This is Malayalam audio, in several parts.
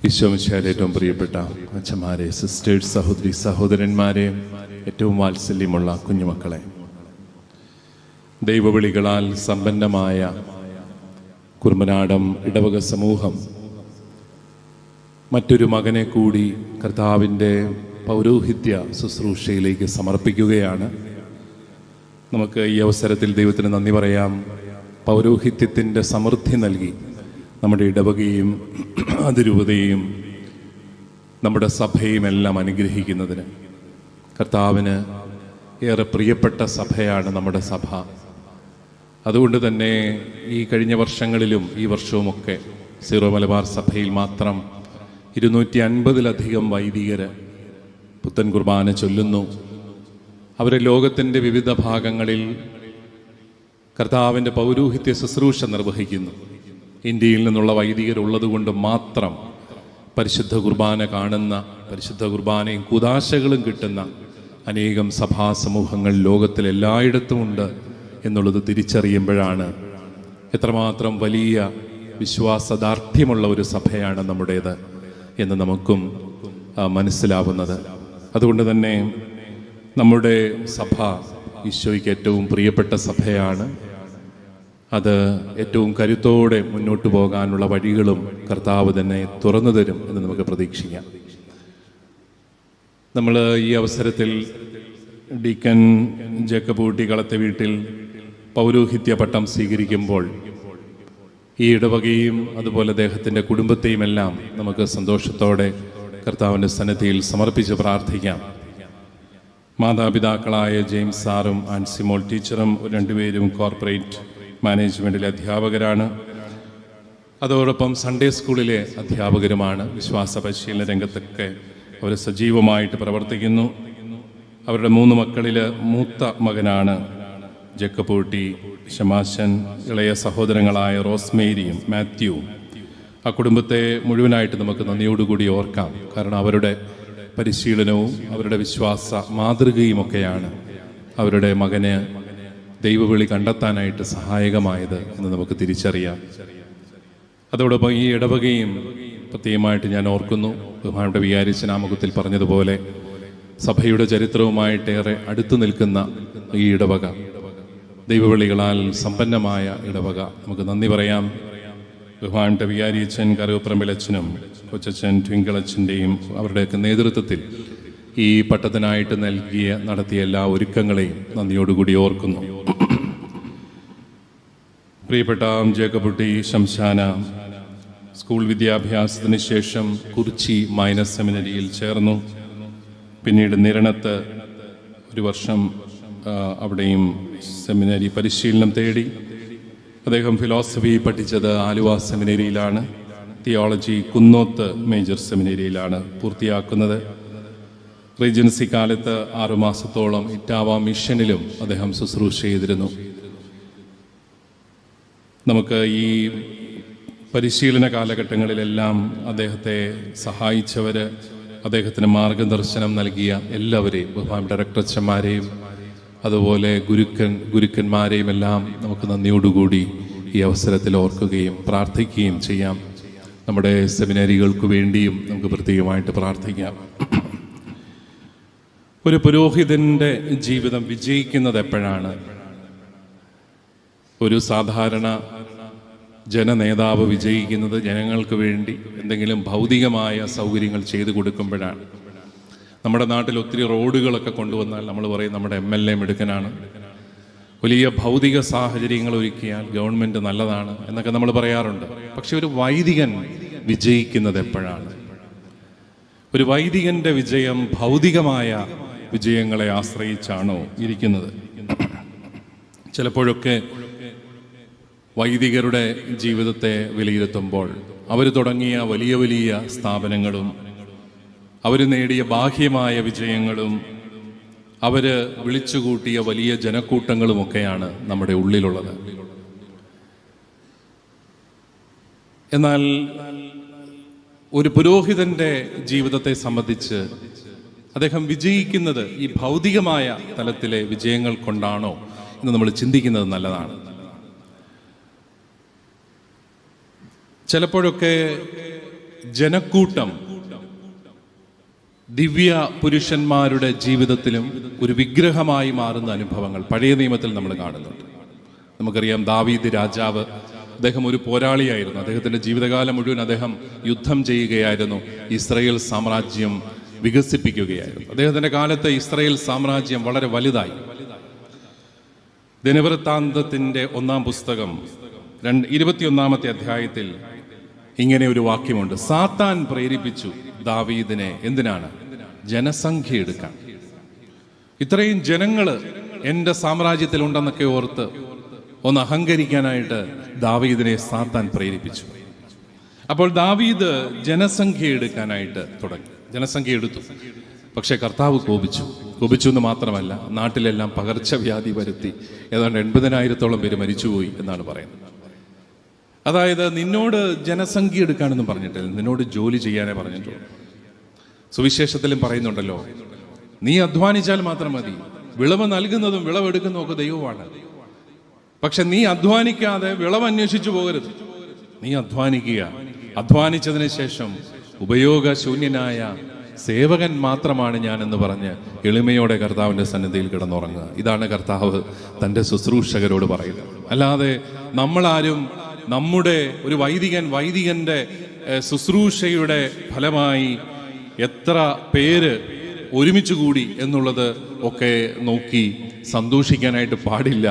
ഈശോമിശിഹായിലെ ഏറ്റവും പ്രിയപ്പെട്ട അച്ഛന്മാരെ, സിസ്റ്റേഴ്സ്, സഹോദരി സഹോദരന്മാരെ, ഏറ്റവും വാത്സല്യമുള്ള കുഞ്ഞുമക്കളെ, ദൈവവിളികളാൽ സമ്പന്നമായ കുറുമ്പനാടം ഇടവക സമൂഹം മറ്റൊരു മകനെ കൂടി കർത്താവിൻ്റെ പൗരോഹിത്യ ശുശ്രൂഷയിലേക്ക് സമർപ്പിക്കുകയാണ്. നമുക്ക് ഈ അവസരത്തിൽ ദൈവത്തിന് നന്ദി പറയാം. പൗരോഹിത്യത്തിൻ്റെ സമൃദ്ധി നൽകി നമ്മുടെ ഇടവകയും അതിരൂപതയും നമ്മുടെ സഭയും എല്ലാം അനുഗ്രഹിക്കുന്നതിന്. കർത്താവിന് ഏറെ പ്രിയപ്പെട്ട സഭയാണ് നമ്മുടെ സഭ. അതുകൊണ്ട് തന്നെ ഈ കഴിഞ്ഞ വർഷങ്ങളിലും ഈ വർഷവുമൊക്കെ സീറോ മലബാർ സഭയിൽ മാത്രം 250-ലധികം വൈദികർ പുത്തൻ കുർബാന ചൊല്ലുന്നു. അവരെ ലോകത്തിൻ്റെ വിവിധ ഭാഗങ്ങളിൽ കർത്താവിൻ്റെ പൗരോഹിത്യ ശുശ്രൂഷ നിർവഹിക്കുന്നു. ഇന്ത്യയിൽ നിന്നുള്ള വൈദികരുള്ളതുകൊണ്ട് മാത്രം പരിശുദ്ധ കുർബാന കാണുന്ന, പരിശുദ്ധ കുർബാനയും കുദാശകളും കിട്ടുന്ന അനേകം സഭാസമൂഹങ്ങൾ ലോകത്തിലെല്ലായിടത്തുമുണ്ട് എന്നുള്ളത് തിരിച്ചറിയുമ്പോഴാണ് എത്രമാത്രം വലിയ വിശ്വാസദാർഢ്യമുള്ള ഒരു സഭയാണ് നമ്മുടേത് എന്ന് നമുക്കും മനസ്സിലാവുന്നത്. അതുകൊണ്ട് തന്നെ നമ്മുടെ സഭ ഈശോയ്ക്ക് ഏറ്റവും പ്രിയപ്പെട്ട സഭയാണ്. അത് ഏറ്റവും കരുത്തോടെ മുന്നോട്ട് പോകാനുള്ള വഴികളും കർത്താവ് തന്നെ തുറന്നു തരും എന്ന് നമുക്ക് പ്രതീക്ഷിക്കാം. നമ്മൾ ഈ അവസരത്തിൽ ഡീക്കൻ ജേക്കബ് ഊട്ടി കളത്തെ വീട്ടിൽ പൗരോഹിത്യ പട്ടം സ്വീകരിക്കുമ്പോൾ ഈ ഇടവകയും അതുപോലെ അദ്ദേഹത്തിൻ്റെ കുടുംബത്തെയും എല്ലാം നമുക്ക് സന്തോഷത്തോടെ കർത്താവിൻ്റെ സന്നിധിയിൽ സമർപ്പിച്ച് പ്രാർത്ഥിക്കാം. മാതാപിതാക്കളായ ജെയിംസ് സാറും ആൻസിമോൾ ടീച്ചറും രണ്ടുപേരും കോർപ്പറേറ്റ് മാനേജ്മെൻറ്റിലെ അധ്യാപകരാണ്. അതോടൊപ്പം സൺഡേ സ്കൂളിലെ അധ്യാപകരുമാണ്. വിശ്വാസ പരിശീലന രംഗത്തൊക്കെ അവർ സജീവമായിട്ട് പ്രവർത്തിക്കുന്നു. അവരുടെ 3 മക്കളിൽ മൂത്ത മകനാണ് ജേക്കബ് ഊട്ടി ശമാശൻ. ഇളയ സഹോദരങ്ങളായ റോസ്മേരിയും മാത്യുവും. ആ കുടുംബത്തെ മുഴുവനായിട്ട് നമുക്ക് നന്ദിയോടുകൂടി ഓർക്കാം. കാരണം അവരുടെ പരിശീലനവും അവരുടെ വിശ്വാസ മാതൃകയുമൊക്കെയാണ് അവരുടെ മകന് ദൈവവിളി കണ്ടെത്താനായിട്ട് സഹായകമായത് എന്ന് നമുക്ക് തിരിച്ചറിയാം. അതോടൊപ്പം ഈ ഇടവകയും പ്രത്യേകമായിട്ട് ഞാൻ ഓർക്കുന്നു. ബഹുമാനപ്പെട്ട വികാരിയച്ഛൻ ആമുഖത്തിൽ പറഞ്ഞതുപോലെ സഭയുടെ ചരിത്രവുമായിട്ടേറെ അടുത്തു നിൽക്കുന്ന ഈ ഇടവക, ദൈവവിളികളാൽ സമ്പന്നമായ ഇടവക, നമുക്ക് നന്ദി പറയാം. ബഹുമാനപ്പെട്ട വികാരിയച്ഛൻ കറുവപ്പറമ്പിലച്ഛനും കൊച്ചച്ഛൻ ട്വിങ്കിളച്ഛൻ്റെയും അവരുടെയൊക്കെ നേതൃത്വത്തിൽ ഈ പട്ടത്തിനായിട്ട് നടത്തിയ എല്ലാ ഒരുക്കങ്ങളെയും നന്ദിയോടുകൂടി ഓർക്കുന്നു. പ്രിയപ്പെട്ട ജേക്കബ് ഊട്ടി ശംശാന സ്കൂൾ വിദ്യാഭ്യാസത്തിന് ശേഷം കുറിച്ചി മൈനസ് സെമിനറിയിൽ ചേർന്നു. പിന്നീട് നിരണത്ത് 1 വർഷം അവിടെയും സെമിനറി പരിശീലനം തേടി. അദ്ദേഹം ഫിലോസഫി പഠിച്ചത് ആലുവ സെമിനറിയിലാണ്. തിയോളജി കുന്നോത്ത് മേജർ സെമിനറിയിലാണ് പൂർത്തിയാക്കുന്നത്. റീജൻസി കാലത്ത് 6 മാസത്തോളം ഇറ്റാവ മിഷനിലും അദ്ദേഹം ശുശ്രൂഷ ചെയ്തിരുന്നു. നമുക്ക് ഈ പരിശീലന കാലഘട്ടങ്ങളിലെല്ലാം അദ്ദേഹത്തെ സഹായിച്ചവർ, അദ്ദേഹത്തിന് മാർഗദർശനം നൽകിയ എല്ലാവരെയും, ബഹുമാനപ്പെട്ട ഡയറക്ടറച്ഛന്മാരെയും അതുപോലെ ഗുരുക്കന്മാരെയും എല്ലാം നമുക്ക് നന്ദിയോടുകൂടി ഈ അവസരത്തിൽ ഓർക്കുകയും പ്രാർത്ഥിക്കുകയും ചെയ്യാം. നമ്മുടെ സെമിനാരികൾക്ക് വേണ്ടിയും നമുക്ക് പ്രത്യേകമായിട്ട് പ്രാർത്ഥിക്കാം. ഒരു പുരോഹിതൻ്റെ ജീവിതം വിജയിക്കുന്നത് എപ്പോഴാണ്? ഒരു സാധാരണ ജനനേതാവ് വിജയിക്കുന്നത് ജനങ്ങൾക്ക് വേണ്ടി എന്തെങ്കിലും ഭൗതികമായ സൗകര്യങ്ങൾ ചെയ്തു കൊടുക്കുമ്പോഴാണ്. നമ്മുടെ നാട്ടിൽ ഒത്തിരി റോഡുകളൊക്കെ കൊണ്ടുവന്നാൽ നമ്മൾ പറയും നമ്മുടെ MLA മിടുക്കനാണ്, വലിയ ഭൗതിക സാഹചര്യങ്ങൾ ഒരുക്കിയാൽ ഗവൺമെൻറ് നല്ലതാണ് എന്നൊക്കെ നമ്മൾ പറയാറുണ്ട്. പക്ഷെ ഒരു വൈദികൻ വിജയിക്കുന്നത് എപ്പോഴാണ്? ഒരു വൈദികൻ്റെ വിജയം ഭൗതികമായ വിജയങ്ങളെ ആശ്രയിച്ചാണോ ഇരിക്കുന്നത്? ചിലപ്പോഴൊക്കെ വൈദികരുടെ ജീവിതത്തെ വിലയിരുത്തുമ്പോൾ അവർ തുടങ്ങിയ വലിയ വലിയ സ്ഥാപനങ്ങളും അവർ നേടിയ ബാഹ്യമായ വിജയങ്ങളും അവർ വിളിച്ചുകൂട്ടിയ വലിയ ജനക്കൂട്ടങ്ങളുമൊക്കെയാണ് നമ്മുടെ ഉള്ളിലുള്ളത്. എന്നാൽ ഒരു പുരോഹിതൻ്റെ ജീവിതത്തെ സംബന്ധിച്ച് അദ്ദേഹം വിജയിക്കുന്നത് ഈ ഭൗതികമായ തലത്തിലെ വിജയങ്ങൾ കൊണ്ടാണോ എന്ന് നമ്മൾ ചിന്തിക്കുന്നത് നല്ലതാണ്. ചിലപ്പോഴൊക്കെ ജനക്കൂട്ടം ദിവ്യ പുരുഷന്മാരുടെ ജീവിതത്തിലും ഒരു വിഗ്രഹമായി മാറുന്ന അനുഭവങ്ങൾ പഴയ നിയമത്തിൽ നമ്മൾ കാണുന്നുണ്ട്. നമുക്കറിയാം, ദാവീദ് രാജാവ്, അദ്ദേഹം ഒരു പോരാളിയായിരുന്നു. അദ്ദേഹത്തിൻ്റെ ജീവിതകാലം മുഴുവൻ അദ്ദേഹം യുദ്ധം ചെയ്യുകയായിരുന്നു, ഇസ്രായേൽ സാമ്രാജ്യം വികസിപ്പിക്കുകയായിരുന്നു. അദ്ദേഹത്തിൻ്റെ കാലത്ത് ഇസ്രായേൽ സാമ്രാജ്യം വളരെ വലുതായി. ദിനവൃത്താന്തത്തിൻ്റെ 1-ാം പുസ്തകം 21-ാമത്തെ അധ്യായത്തിൽ ഇങ്ങനെ ഒരു വാക്യമുണ്ട്: സാത്താൻ പ്രേരിപ്പിച്ചു ദാവീദിനെ. എന്തിനാണ്? ജനസംഖ്യ എടുക്കാൻ. ഇത്രയും ജനങ്ങൾ എൻ്റെ സാമ്രാജ്യത്തിലുണ്ടെന്നൊക്കെ ഓർത്ത് ഒന്ന് അഹങ്കരിക്കാനായിട്ട് ദാവീദിനെ സാത്താൻ പ്രേരിപ്പിച്ചു. അപ്പോൾ ദാവീദ് ജനസംഖ്യ എടുക്കാനായിട്ട് തുടങ്ങി. ജനസംഖ്യ എടുത്തു. പക്ഷേ കർത്താവ് കോപിച്ചു എന്ന് മാത്രമല്ല, നാട്ടിലെല്ലാം പകർച്ചവ്യാധി വരുത്തി ഏതാണ്ട് 80,000-ഓളം പേര് മരിച്ചുപോയി എന്നാണ് പറയുന്നത്. അതായത് നിന്നോട് ജനസംഖ്യ എടുക്കാനെന്നും പറഞ്ഞിട്ടില്ല, നിന്നോട് ജോലി ചെയ്യാനേ പറഞ്ഞിട്ടുള്ളൂ. സുവിശേഷത്തിലും പറയുന്നുണ്ടല്ലോ, നീ അധ്വാനിച്ചാൽ മാത്രം മതി, വിളവ് നൽകുന്നതും വിളവെടുക്കുന്നതും ഒക്കെ ദൈവമാണ്. പക്ഷെ നീ അധ്വാനിക്കാതെ വിളവ് അന്വേഷിച്ചു പോകരുത്. നീ അധ്വാനിക്കുക. അധ്വാനിച്ചതിന് ശേഷം ഉപയോഗശൂന്യനായ സേവകൻ മാത്രമാണ് ഞാൻ എന്ന് പറഞ്ഞ് എളിമയോടെ കർത്താവിൻ്റെ സന്നിധിയിൽ കിടന്നുറങ്ങുക. ഇതാണ് കർത്താവ് തൻ്റെ ശുശ്രൂഷകരോട് പറയുന്നത്. അല്ലാതെ നമ്മളാരും നമ്മുടെ ഒരു വൈദികൻ്റെ ശുശ്രൂഷയുടെ ഫലമായി എത്ര പേര് ഒരുമിച്ച് കൂടി എന്നുള്ളത് ഒക്കെ നോക്കി സന്തോഷിക്കാനായിട്ട് പാടില്ല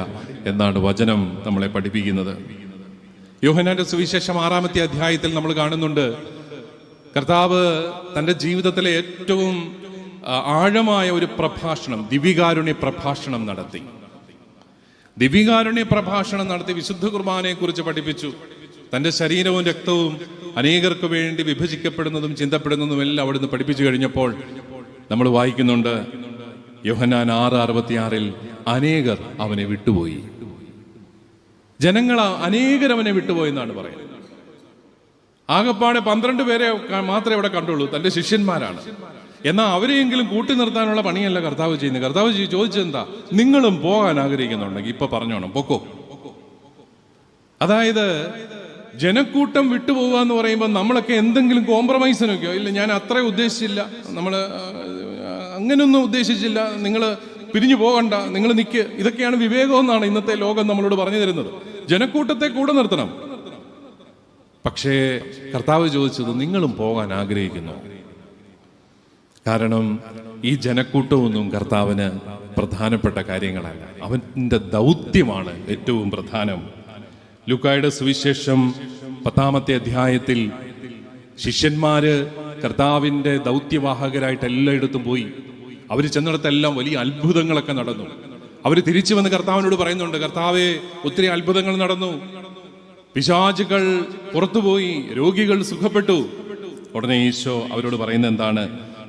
എന്നാണ് വചനം നമ്മളെ പഠിപ്പിക്കുന്നത്. യോഹന്നാന്റെ സുവിശേഷം 6-ാമത്തെ അധ്യായത്തിൽ നമ്മൾ കാണുന്നുണ്ട്, കർത്താവ് തൻ്റെ ജീവിതത്തിലെ ഏറ്റവും ആഴമായ ഒരു പ്രഭാഷണം, ദിവ്യകാരുണ്യ പ്രഭാഷണം നടത്തി. ദിവ്യകാരുണ്യ പ്രഭാഷണം നടത്തി വിശുദ്ധ കുർബാനയെക്കുറിച്ച് പഠിപ്പിച്ചു. തൻ്റെ ശരീരവും രക്തവും അനേകർക്ക് വേണ്ടി വിഭജിക്കപ്പെടുന്നതും ചിന്തപ്പെടുന്നതും എല്ലാം അവിടുന്ന് പഠിപ്പിച്ചു കഴിഞ്ഞപ്പോൾ നമ്മൾ വായിക്കുന്നുണ്ട്, യോഹന്നാൻ 6:66 അനേകർ അവനെ വിട്ടുപോയി. ജനങ്ങൾ അനേകർ അവനെ വിട്ടുപോയി എന്നാണ് പറയുന്നത്. ആകപ്പാടെ 12 പേരെ മാത്രമേ ഇവിടെ കണ്ടുള്ളൂ, തൻ്റെ ശിഷ്യന്മാരാണ്. എന്നാൽ അവരെയെങ്കിലും കൂട്ടി നിർത്താനുള്ള പണിയല്ല കർത്താവ് ചെയ്യുന്നത്. കർത്താവ് ചോദിച്ചെന്താ? നിങ്ങളും പോകാൻ ആഗ്രഹിക്കുന്നുണ്ടെങ്കിൽ ഇപ്പൊ പറഞ്ഞോണം, പൊക്കോ. അതായത് ജനക്കൂട്ടം വിട്ടുപോകുക എന്ന് പറയുമ്പോൾ നമ്മളൊക്കെ എന്തെങ്കിലും കോംപ്രമൈസിനൊക്കെയോ, ഇല്ല ഞാൻ അത്ര ഉദ്ദേശിച്ചില്ല, നമ്മൾ അങ്ങനെയൊന്നും ഉദ്ദേശിച്ചില്ല, നിങ്ങൾ പിരിഞ്ഞു പോകണ്ട, നിങ്ങൾ നിൽക്ക്, ഇതൊക്കെയാണ് വിവേകമെന്നാണ് ഇന്നത്തെ ലോകം നമ്മളോട് പറഞ്ഞു തരുന്നത്. ജനക്കൂട്ടത്തെ കൂടെ നിർത്തണം. പക്ഷേ കർത്താവ് ചോദിച്ചത്, നിങ്ങളും പോകാൻ ആഗ്രഹിക്കുന്നു? കാരണം ഈ ജനക്കൂട്ടമൊന്നും കർത്താവിന് പ്രധാനപ്പെട്ട കാര്യങ്ങളല്ല, അവൻ്റെ ദൗത്യമാണ് ഏറ്റവും പ്രധാനം. ലൂക്കായുടെ സുവിശേഷം 10-ാമത്തെ അധ്യായത്തിൽ ശിഷ്യന്മാര് കർത്താവിൻ്റെ ദൗത്യവാഹകരായിട്ട് എല്ലായിടത്തും പോയി. അവർ ചെന്നിടത്തെല്ലാം വലിയ അത്ഭുതങ്ങളൊക്കെ നടന്നു. അവർ തിരിച്ചു വന്ന് കർത്താവിനോട് പറയുന്നുണ്ട്, കർത്താവേ, ഒത്തിരി അത്ഭുതങ്ങൾ നടന്നു, പിശാചുകൾ പുറത്തുപോയി, രോഗികൾ സുഖപ്പെട്ടു. ഉടനെ ഈശോ അവരോട് പറയുന്നത് എന്താണ്?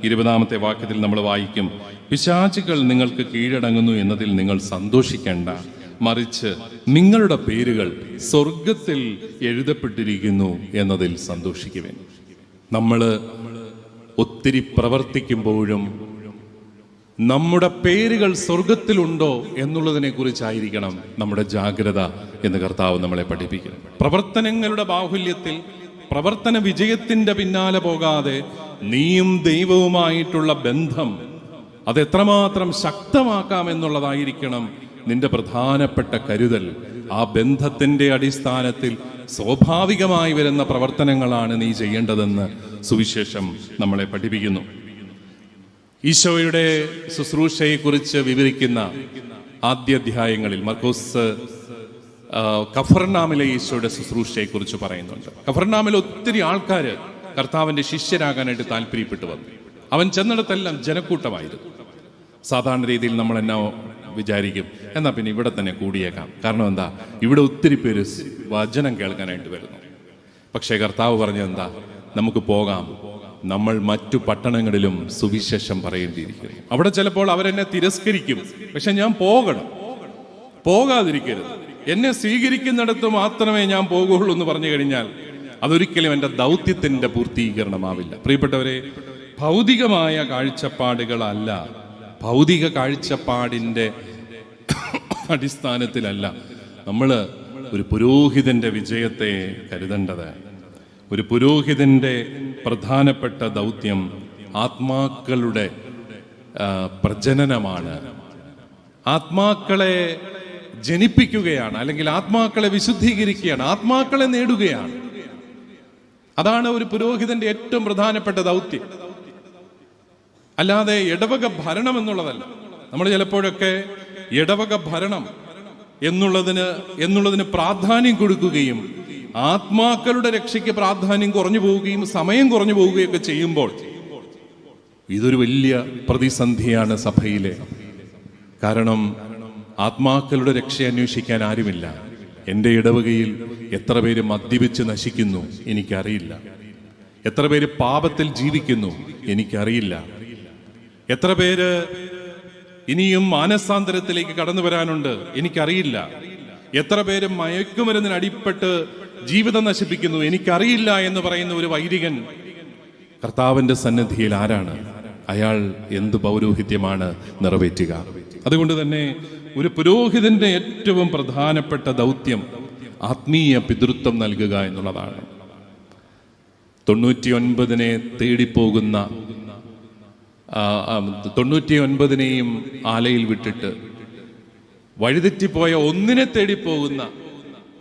20-ാമത്തെ വാക്യത്തിൽ നമ്മൾ വായിക്കും, പിശാചുകൾ നിങ്ങൾക്ക് കീഴടങ്ങുന്നു എന്നതിൽ നിങ്ങൾ സന്തോഷിക്കേണ്ട, മറിച്ച് നിങ്ങളുടെ പേരുകൾ സ്വർഗത്തിൽ എഴുതപ്പെട്ടിരിക്കുന്നു എന്നതിൽ സന്തോഷിക്കുവേൻ. നമ്മൾ ഒത്തിരി പ്രവർത്തിക്കുമ്പോഴും നമ്മുടെ പേരുകൾ സ്വർഗത്തിലുണ്ടോ എന്നുള്ളതിനെ കുറിച്ചായിരിക്കണം നമ്മുടെ ജാഗ്രത എന്ന് കർത്താവ് നമ്മളെ പഠിപ്പിക്കുന്നു. പ്രവർത്തനങ്ങളുടെ ബാഹുല്യത്തിൽ, പ്രവർത്തന വിജയത്തിന്റെ പിന്നാലെ പോകാതെ നീയും ദൈവവുമായിട്ടുള്ള ബന്ധം അതെത്രമാത്രം ശക്തമാക്കാം എന്നുള്ളതായിരിക്കണം നിന്റെ പ്രധാനപ്പെട്ട കരുതൽ. ആ ബന്ധത്തിന്റെ അടിസ്ഥാനത്തിൽ സ്വാഭാവികമായി വരുന്ന പ്രവർത്തനങ്ങളാണ് നീ ചെയ്യേണ്ടതെന്ന് സുവിശേഷം നമ്മളെ പഠിപ്പിക്കുന്നു. ഈശോയുടെ ശുശ്രൂഷയെക്കുറിച്ച് വിവരിക്കുന്ന ആദ്യ അധ്യായങ്ങളിൽ മർക്കോസ് കഫർനാമിലെ ഈശോയുടെ ശുശ്രൂഷയെക്കുറിച്ച് പറയുന്നുണ്ട്. കഫർനാമിൽ ഒത്തിരി ആൾക്കാർ കർത്താവിൻ്റെ ശിഷ്യരാകാനായിട്ട് താല്പര്യപ്പെട്ടു വന്നു. അവൻ ചെന്നിടത്തെല്ലാം ജനക്കൂട്ടമായിരുന്നു. സാധാരണ രീതിയിൽ നമ്മൾ എന്നാ വിചാരിക്കും, എന്നാൽ പിന്നെ ഇവിടെ തന്നെ കൂടിയേക്കാം. കാരണം എന്താ? ഇവിടെ ഒത്തിരി പേര് വചനം കേൾക്കാനായിട്ട് വരുന്നു. പക്ഷേ കർത്താവ് പറഞ്ഞത് എന്താ? നമുക്ക് പോകാം, നമ്മൾ മറ്റു പട്ടണങ്ങളിലും സുവിശേഷം പറയേണ്ടിയിരിക്കുന്നു. അവിടെ ചിലപ്പോൾ അവരെന്നെ തിരസ്കരിക്കും, പക്ഷെ ഞാൻ പോകണം, പോകാതിരിക്കരുത്. എന്നെ സ്വീകരിക്കുന്നിടത്ത് മാത്രമേ ഞാൻ പോകുള്ളൂ എന്ന് പറഞ്ഞു കഴിഞ്ഞാൽ അതൊരിക്കലും എൻ്റെ ദൗത്യത്തിൻ്റെ പൂർത്തീകരണമാവില്ല. പ്രിയപ്പെട്ടവരെ, ഭൗതികമായ കാഴ്ചപ്പാടുകളല്ല, ഭൗതിക കാഴ്ചപ്പാടിൻ്റെ അടിസ്ഥാനത്തിലല്ല നമ്മൾ ഒരു പുരോഹിതന്റെ വിജയത്തെ കരുതേണ്ടത്. ഒരു പുരോഹിതൻ്റെ പ്രധാനപ്പെട്ട ദൗത്യം ആത്മാക്കളുടെ പ്രജനനമാണ്. ആത്മാക്കളെ ജനിപ്പിക്കുകയാണ്, അല്ലെങ്കിൽ ആത്മാക്കളെ വിശുദ്ധീകരിക്കുകയാണ്, ആത്മാക്കളെ നേടുകയാണ്. അതാണ് ഒരു പുരോഹിതന്റെ ഏറ്റവും പ്രധാനപ്പെട്ട ദൗത്യം. അല്ലാതെ ഇടവക ഭരണം എന്നുള്ളതല്ല. നമ്മൾ ചിലപ്പോഴൊക്കെ ഇടവക ഭരണം എന്നുള്ളതിന് പ്രാധാന്യം കൊടുക്കുകയും ആത്മാക്കളുടെ രക്ഷയ്ക്ക് പ്രാധാന്യം കുറഞ്ഞു പോവുകയും സമയം കുറഞ്ഞു പോവുകയൊക്കെ ചെയ്യുമ്പോൾ ഇതൊരു വലിയ പ്രതിസന്ധിയാണ് സഭയിലെ. കാരണം ആത്മാക്കളുടെ രക്ഷ അന്വേഷിക്കാൻ ആരുമില്ല. എൻ്റെ ഇടവകയിൽ എത്ര പേര് മദ്യപിച്ച് നശിക്കുന്നു എനിക്കറിയില്ല. എത്ര പേര് പാപത്തിൽ ജീവിക്കുന്നു എനിക്കറിയില്ല. എത്ര പേര് ഇനിയും മാനസാന്തരത്തിലേക്ക് കടന്നു വരാനുണ്ട് എനിക്കറിയില്ല. എത്ര പേര് മയക്കുമരുന്നിന് അടിപ്പെട്ട് ജീവിതം നശിപ്പിക്കുന്നു എനിക്കറിയില്ല എന്ന് പറയുന്ന ഒരു വൈദികൻ കർത്താവിന്റെ സന്നിധിയിൽ ആരാണ്? അയാൾ എന്ത് പൗരോഹിത്യമാണ് നിറവേറ്റുക? അതുകൊണ്ട് തന്നെ ഒരു പുരോഹിതന്റെ ഏറ്റവും പ്രധാനപ്പെട്ട ദൗത്യം ആത്മീയ പിതൃത്വം നൽകുക എന്നുള്ളതാണ്. 99 തേടിപ്പോകുന്ന 99 ആലയിൽ വിട്ടിട്ട് വഴിതെറ്റിപ്പോയ ഒന്നിനെ തേടിപ്പോകുന്ന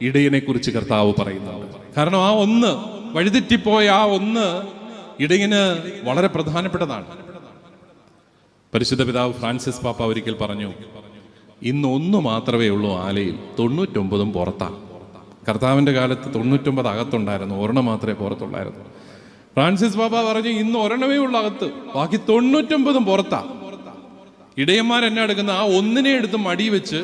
ഇടയനെ കുറിച്ച് കർത്താവ് പറയുന്നുണ്ട്. കാരണം ആ ഒന്ന്, വഴിതെറ്റിപ്പോയ ആ ഒന്ന് ഇടയന് വളരെ പ്രധാനപ്പെട്ടതാണ്. പരിശുദ്ധ പിതാവ് ഫ്രാൻസിസ് പാപ്പ ഒരിക്കൽ പറഞ്ഞു, ഇന്ന് ഒന്ന് മാത്രമേ ഉള്ളൂ ആലയിൽ, 99 പുറത്താണ്. കർത്താവിന്റെ കാലത്ത് 99 അകത്തുണ്ടായിരുന്നു, ഒരെണ്ണം മാത്രമേ പുറത്തുള്ളായിരുന്നു. ഫ്രാൻസിസ് പാപ്പ പറഞ്ഞു, ഇന്ന് ഒരെണ്ണമേ ഉള്ളൂ അകത്ത്, ബാക്കി 99 പുറത്താ. ഇടയന്മാരെന്നെ എടുക്കുന്ന ആ ഒന്നിനെ എടുത്ത് മടി വെച്ച്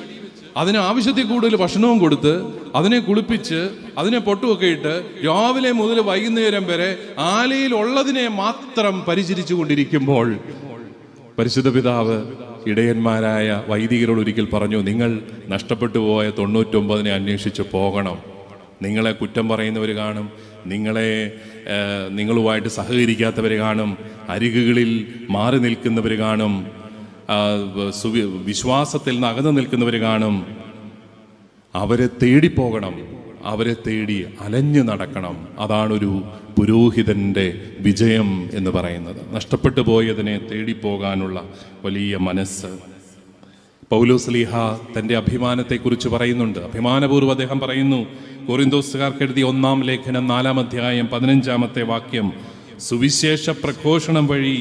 അതിന് ആവശ്യത്തിൽ കൂടുതൽ ഭക്ഷണവും കൊടുത്ത് അതിനെ കുളിപ്പിച്ച് അതിനെ പൊട്ടുമൊക്കെ ഇട്ട് രാവിലെ മുതൽ വൈകുന്നേരം വരെ ആലയിൽ ഉള്ളതിനെ മാത്രം പരിചരിച്ചു കൊണ്ടിരിക്കുമ്പോൾ പരിശുദ്ധ പിതാവ് ഇടയന്മാരായ വൈദികരോട് ഒരിക്കൽ പറഞ്ഞു, നിങ്ങൾ നഷ്ടപ്പെട്ടു പോയ 99 അന്വേഷിച്ച് പോകണം. നിങ്ങളെ കുറ്റം പറയുന്നവർ കാണും, നിങ്ങളുമായിട്ട് സഹകരിക്കാത്തവർ കാണും, അരികുകളിൽ മാറി നിൽക്കുന്നവർ കാണും, വിശ്വാസത്തിൽ നിന്ന് അകന്നു നിൽക്കുന്നവർ കാണും. അവരെ തേടിപ്പോകണം, അവരെ തേടി അലഞ്ഞു നടക്കണം. അതാണൊരു പുരോഹിതന്റെ വിജയം എന്ന് പറയുന്നത്. നഷ്ടപ്പെട്ടു പോയതിനെ തേടിപ്പോകാനുള്ള വലിയ മനസ്സ്. പൗലോസ്ലീഹ തന്റെ അഭിമാനത്തെക്കുറിച്ച് പറയുന്നുണ്ട്. അഭിമാനപൂർവ്വം അദ്ദേഹം പറയുന്നു, കൊറിന്തോസുകാർക്ക് എഴുതിയ 1-ാം ലേഖനം 4-ാം അധ്യായം 15-ാമത്തെ വാക്യം, സുവിശേഷ പ്രഘോഷണം വഴി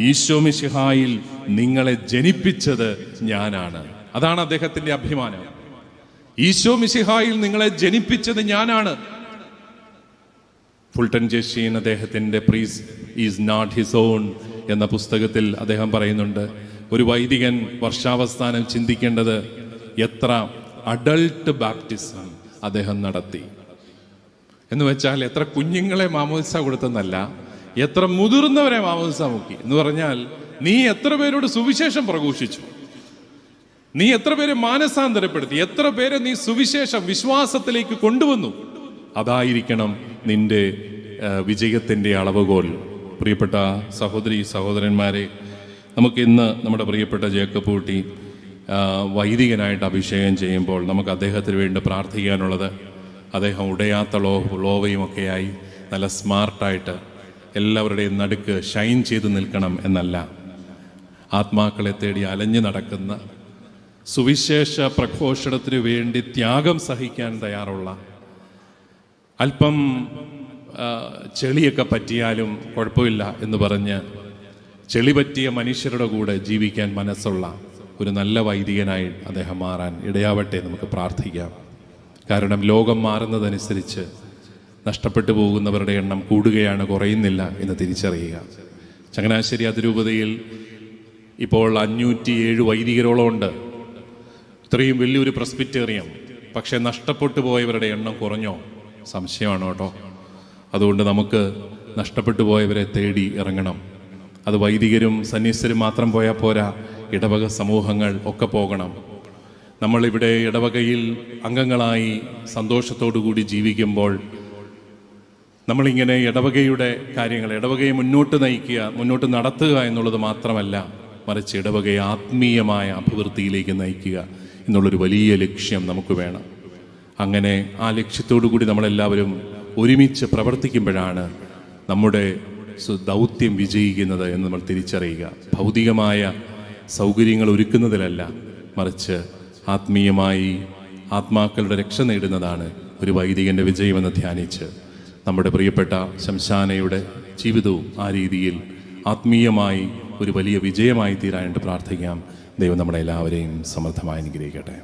ഈശോ മിശിഹായിൽ നിങ്ങളെ ജനിപ്പിച്ചത് ഞാനാണ്. അതാണ് അദ്ദേഹത്തിന്റെ അഭിമാനം. ഈശോ മിശിഹായിൽ നിങ്ങളെ ജനിപ്പിച്ചത് ഞാനാണ്. ഫുൾട്ടൻ ജെഷീൻ അദ്ദേഹത്തിന്റെ പ്രീസ് ഈസ് നോട്ട് ഹിസ് ഓൺ എന്ന പുസ്തകത്തിൽ അദ്ദേഹം പറയുന്നുണ്ട്, ഒരു വൈദികൻ വർഷാവസാനം ചിന്തിക്കേണ്ടത് എത്ര അഡൾട്ട് ബാപ്റ്റിസം അദ്ദേഹം നടത്തി എന്ന് വെച്ചാൽ എത്ര കുഞ്ഞുങ്ങളെ മാമോദിസ കൊടുത്തെന്നല്ല, എത്ര മുതിർന്നവരെ മാമോദിസ മുക്കി എന്ന് പറഞ്ഞാൽ നീ എത്ര പേരോട് സുവിശേഷം പ്രഘോഷിച്ചു, നീ എത്ര പേരെ മാനസാന്തരപ്പെടുത്തി, എത്ര പേരെ നീ സുവിശേഷം വിശ്വാസത്തിലേക്ക് കൊണ്ടുവന്നു. അതായിരിക്കണം നിന്റെ വിജയത്തിന്റെ അളവുകോൽ. പ്രിയപ്പെട്ട സഹോദരി സഹോദരന്മാരെ, നമുക്ക് ഇന്ന് നമ്മുടെ പ്രിയപ്പെട്ട ജേക്കബ് കുട്ടി വൈദികനായിട്ട് അഭിഷേകം ചെയ്യുമ്പോൾ നമുക്ക് അദ്ദേഹത്തിന് വേണ്ടി പ്രാർത്ഥിക്കാനുള്ളത്, അദ്ദേഹം ഉടയാത്ത ലോവയും ഒക്കെയായി നല്ല സ്മാർട്ടായിട്ട് എല്ലാവരുടെയും നടുക്ക് ഷൈൻ ചെയ്ത് നിൽക്കണം എന്നല്ല, ആത്മാക്കളെ തേടി അലഞ്ഞു നടക്കുന്ന, സുവിശേഷ പ്രഘോഷണത്തിനു വേണ്ടി ത്യാഗം സഹിക്കാൻ തയ്യാറുള്ള, അല്പം ചെളിയൊക്കെ പറ്റിയാലും കുഴപ്പമില്ല എന്ന് പറഞ്ഞ് ചെളി പറ്റിയ മനുഷ്യരുടെ കൂടെ ജീവിക്കാൻ മനസ്സുള്ള ഒരു നല്ല വൈദികനായി അദ്ദേഹം മാറാൻ ഇടയാവട്ടെ. നമുക്ക് പ്രാർത്ഥിക്കാം. കാരണം ലോകം മാറുന്നതനുസരിച്ച് നഷ്ടപ്പെട്ടു പോകുന്നവരുടെ എണ്ണം കൂടുകയാണ്, കുറയുന്നില്ല എന്ന് തിരിച്ചറിയുക. ചങ്ങനാശ്ശേരി അതിരൂപതയിൽ ഇപ്പോൾ 507 വൈദികരോളം ഉണ്ട്. ഇത്രയും വലിയൊരു പ്രസ്ബിറ്റേറിയം. പക്ഷെ നഷ്ടപ്പെട്ടു പോയവരുടെ എണ്ണം കുറഞ്ഞോ? സംശയമാണ് കേട്ടോ. അതുകൊണ്ട് നമുക്ക് നഷ്ടപ്പെട്ടു പോയവരെ തേടി ഇറങ്ങണം. അത് വൈദികരും സന്യസ്തരും മാത്രം പോയാൽ പോരാ, ഇടവക സമൂഹങ്ങൾ ഒക്കെ പോകണം. നമ്മളിവിടെ ഇടവകയിൽ അംഗങ്ങളായി സന്തോഷത്തോടു കൂടി ജീവിക്കുമ്പോൾ നമ്മളിങ്ങനെ ഇടവകയുടെ കാര്യങ്ങൾ, ഇടവകയെ മുന്നോട്ട് നയിക്കുക, മുന്നോട്ട് നടത്തുക എന്നുള്ളത് മാത്രമല്ല, മറിച്ച് ഇടവകയെ ആത്മീയമായ അഭിവൃദ്ധിയിലേക്ക് നയിക്കുക എന്നുള്ളൊരു വലിയ ലക്ഷ്യം നമുക്ക് വേണം. അങ്ങനെ ആ ലക്ഷ്യത്തോടു കൂടി നമ്മളെല്ലാവരും ഒരുമിച്ച് പ്രവർത്തിക്കുമ്പോഴാണ് നമ്മുടെ ദൗത്യം വിജയിക്കുന്നത് എന്ന് നമ്മൾ തിരിച്ചറിയുക. ഭൗതികമായ സൗകര്യങ്ങൾ ഒരുക്കുന്നതിലല്ല, മറിച്ച് ആത്മീയമായി ആത്മാക്കളുടെ രക്ഷ നേടുന്നതാണ് ഒരു വൈദികൻ്റെ വിജയമെന്ന് ധ്യാനിച്ച് നമ്മുടെ പ്രിയപ്പെട്ട ശംശാനയുടെ ജീവിതവും ആ രീതിയിൽ ആത്മീയമായി ഒരു വലിയ വിജയമായി തീരാനായിട്ട് പ്രാർത്ഥിക്കാം. ദൈവം നമ്മളെല്ലാവരെയും സമൃദ്ധമായി അനുഗ്രഹിക്കട്ടെ.